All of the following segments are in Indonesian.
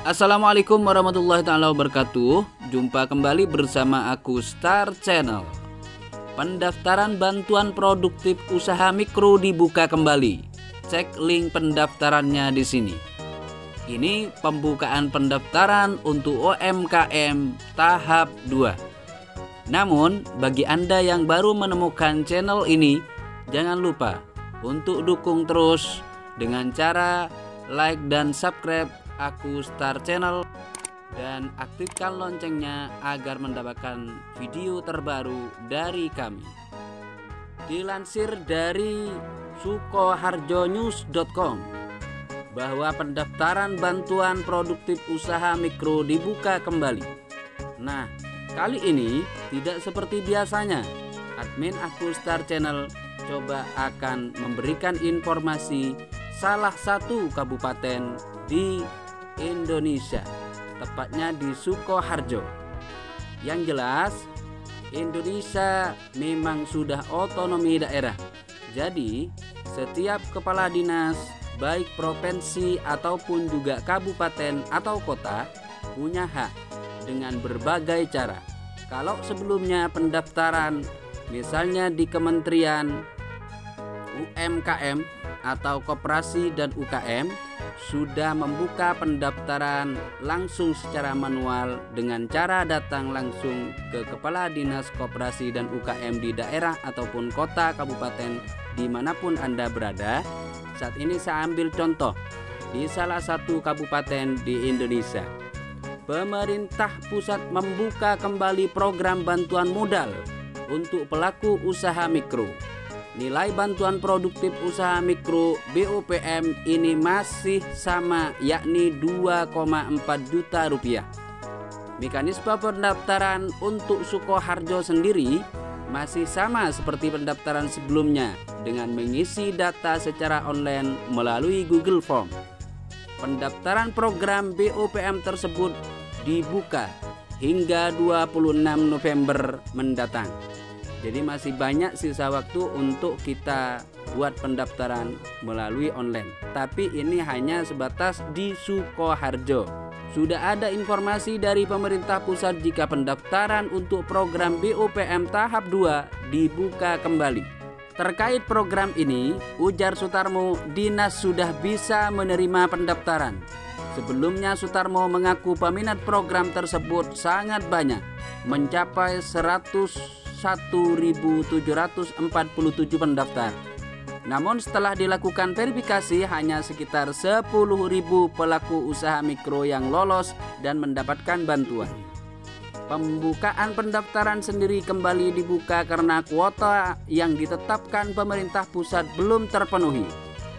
Assalamualaikum warahmatullahi taala wabarakatuh. Jumpa kembali bersama aku Star Channel. Pendaftaran bantuan produktif usaha mikro dibuka kembali. Cek link pendaftarannya di sini. Ini pembukaan pendaftaran untuk UMKM tahap 2. Namun, bagi Anda yang baru menemukan channel ini, jangan lupa untuk dukung terus dengan cara like dan subscribe aku Star Channel dan aktifkan loncengnya agar mendapatkan video terbaru dari kami. Dilansir dari sukoharjonews.com bahwa pendaftaran bantuan produktif usaha mikro dibuka kembali. Nah, kali ini tidak seperti biasanya. Admin aku Star Channel coba akan memberikan informasi salah satu kabupaten di Indonesia, tepatnya di Sukoharjo. Yang jelas, Indonesia memang sudah otonomi daerah. Jadi, setiap kepala dinas, baik provinsi ataupun juga kabupaten atau kota, punya hak dengan berbagai cara. Kalau sebelumnya pendaftaran, misalnya di Kementerian UMKM atau Koperasi dan UKM, sudah membuka pendaftaran langsung secara manual dengan cara datang langsung ke Kepala Dinas Koperasi dan UKM di daerah ataupun kota kabupaten dimanapun Anda berada. Saat ini saya ambil contoh di salah satu kabupaten di Indonesia. Pemerintah pusat membuka kembali program bantuan modal untuk pelaku usaha mikro. Nilai bantuan produktif usaha mikro BUPM ini masih sama, yakni 2,4 juta rupiah. Mekanisme pendaftaran untuk Sukoharjo sendiri masih sama seperti pendaftaran sebelumnya dengan mengisi data secara online melalui Google Form. Pendaftaran program BUPM tersebut dibuka hingga 26 November mendatang. Jadi masih banyak sisa waktu untuk kita buat pendaftaran melalui online. Tapi ini hanya sebatas di Sukoharjo. Sudah ada informasi dari pemerintah pusat jika pendaftaran untuk program BUPM tahap 2 dibuka kembali. Terkait program ini, ujar Sutarmo, dinas sudah bisa menerima pendaftaran. Sebelumnya Sutarmo mengaku peminat program tersebut sangat banyak, mencapai 101.747 pendaftar. Namun setelah dilakukan verifikasi hanya sekitar 10.000 pelaku usaha mikro yang lolos dan mendapatkan bantuan. Pembukaan pendaftaran sendiri kembali dibuka karena kuota yang ditetapkan pemerintah pusat belum terpenuhi.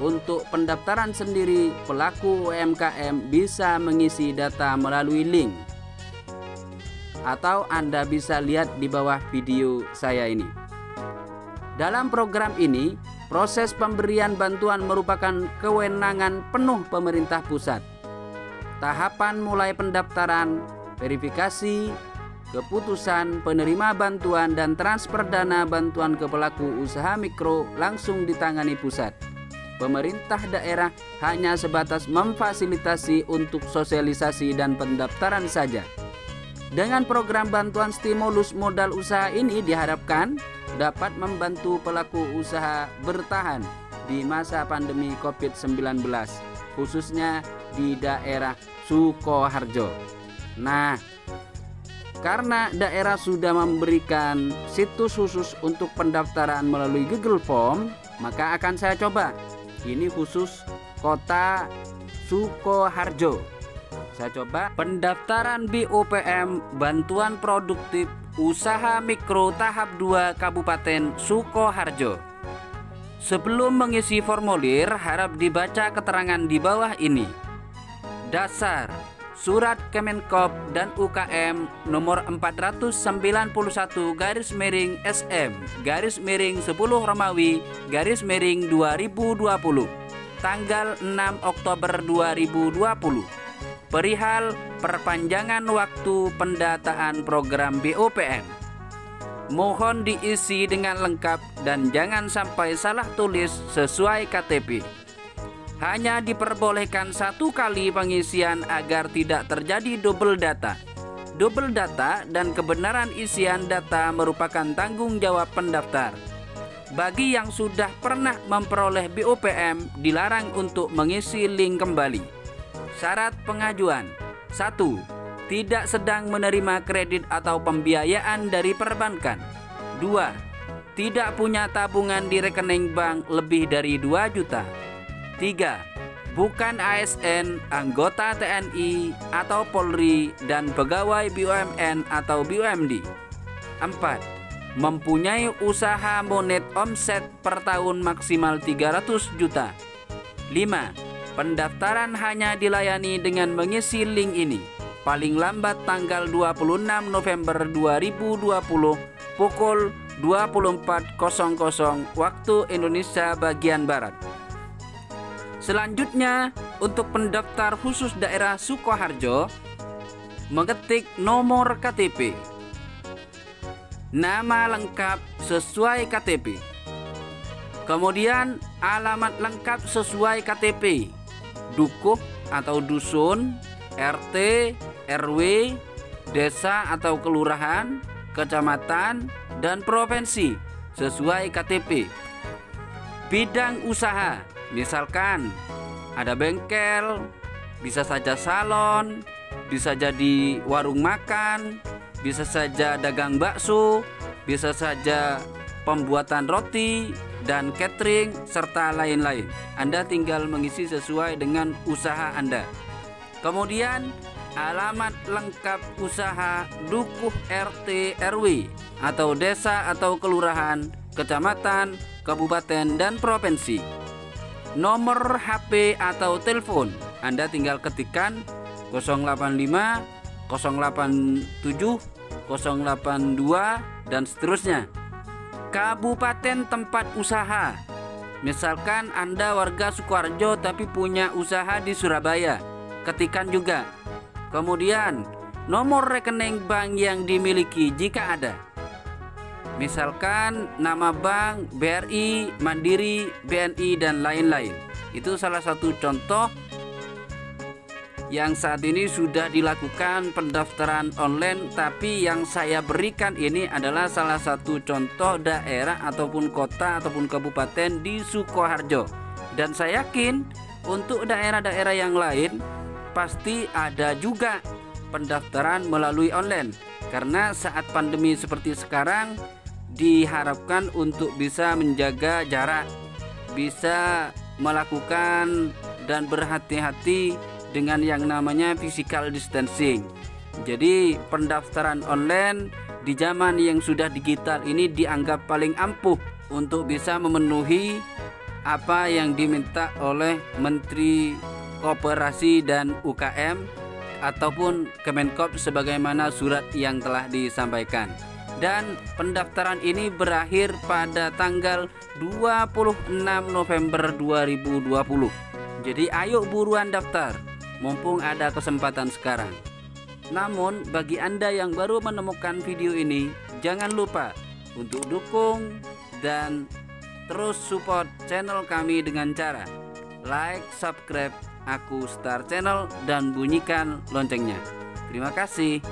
Untuk pendaftaran sendiri, pelaku UMKM bisa mengisi data melalui link atau Anda bisa lihat di bawah video saya ini. Dalam program ini, proses pemberian bantuan merupakan kewenangan penuh pemerintah pusat. Tahapan mulai pendaftaran, verifikasi, keputusan penerima bantuan dan transfer dana bantuan ke pelaku usaha mikro langsung ditangani pusat. Pemerintah daerah hanya sebatas memfasilitasi untuk sosialisasi dan pendaftaran saja. Dengan program bantuan stimulus modal usaha ini diharapkan dapat membantu pelaku usaha bertahan di masa pandemi COVID-19, khususnya di daerah Sukoharjo. Nah, karena daerah sudah memberikan situs khusus untuk pendaftaran melalui Google Form, maka akan saya coba. Ini khusus kota Sukoharjo. Saya coba pendaftaran BUPM bantuan produktif usaha mikro tahap 2 Kabupaten Sukoharjo. Sebelum mengisi formulir, harap dibaca keterangan di bawah ini. Dasar Surat Kemenkop dan UKM nomor 499/SM/10 Romawi/2020 tanggal 6 Oktober 2020 perihal perpanjangan waktu pendataan program BUPM. Mohon diisi dengan lengkap dan jangan sampai salah tulis sesuai KTP. Hanya diperbolehkan 1 kali pengisian agar tidak terjadi double data. Double data dan kebenaran isian data merupakan tanggung jawab pendaftar. Bagi yang sudah pernah memperoleh BOPM, dilarang untuk mengisi link kembali. Syarat pengajuan: 1. Tidak sedang menerima kredit atau pembiayaan dari perbankan. 2. Tidak punya tabungan di rekening bank lebih dari 2 juta. 3. Bukan ASN, anggota TNI atau Polri, dan pegawai BUMN atau BUMD. 4. Mempunyai usaha monet omset per tahun maksimal 300 juta. 5. Pendaftaran hanya dilayani dengan mengisi link ini. Paling lambat tanggal 26 November 2020 pukul 24.00 waktu Indonesia bagian Barat. Selanjutnya, untuk pendaftar khusus daerah Sukoharjo, mengetik nomor KTP, nama lengkap sesuai KTP, kemudian alamat lengkap sesuai KTP, dukuh atau dusun, RT, RW, desa atau kelurahan, kecamatan, dan provinsi sesuai KTP. Bidang usaha, misalkan ada bengkel, bisa saja salon, bisa jadi warung makan, bisa saja dagang bakso, bisa saja pembuatan roti dan catering, serta lain-lain. Anda tinggal mengisi sesuai dengan usaha Anda. Kemudian alamat lengkap usaha, dukuh RT RW atau desa atau kelurahan, kecamatan, kabupaten, dan provinsi. Nomor HP atau telepon Anda tinggal ketikkan 085, 087, 082, dan seterusnya. Kabupaten tempat usaha, misalkan Anda warga Sukoharjo tapi punya usaha di Surabaya, ketikkan juga. Kemudian nomor rekening bank yang dimiliki jika ada, misalkan nama bank BRI, Mandiri, BNI, dan lain-lain. Itu salah satu contoh yang saat ini sudah dilakukan pendaftaran online, tapi yang saya berikan ini adalah salah satu contoh daerah ataupun kota ataupun kabupaten di Sukoharjo. Dan saya yakin untuk daerah-daerah yang lain pasti ada juga pendaftaran melalui online, karena saat pandemi seperti sekarang diharapkan untuk bisa menjaga jarak, bisa melakukan dan berhati-hati dengan yang namanya physical distancing. Jadi pendaftaran online di zaman yang sudah digital ini dianggap paling ampuh untuk bisa memenuhi apa yang diminta oleh Menteri Koperasi dan UKM ataupun Kemenkop sebagaimana surat yang telah disampaikan. Dan pendaftaran ini berakhir pada tanggal 26 November 2020. Jadi ayo buruan daftar, mumpung ada kesempatan sekarang. Namun bagi Anda yang baru menemukan video ini, jangan lupa untuk dukung dan terus support channel kami dengan cara like, subscribe Aku Star Channel, dan bunyikan loncengnya. Terima kasih.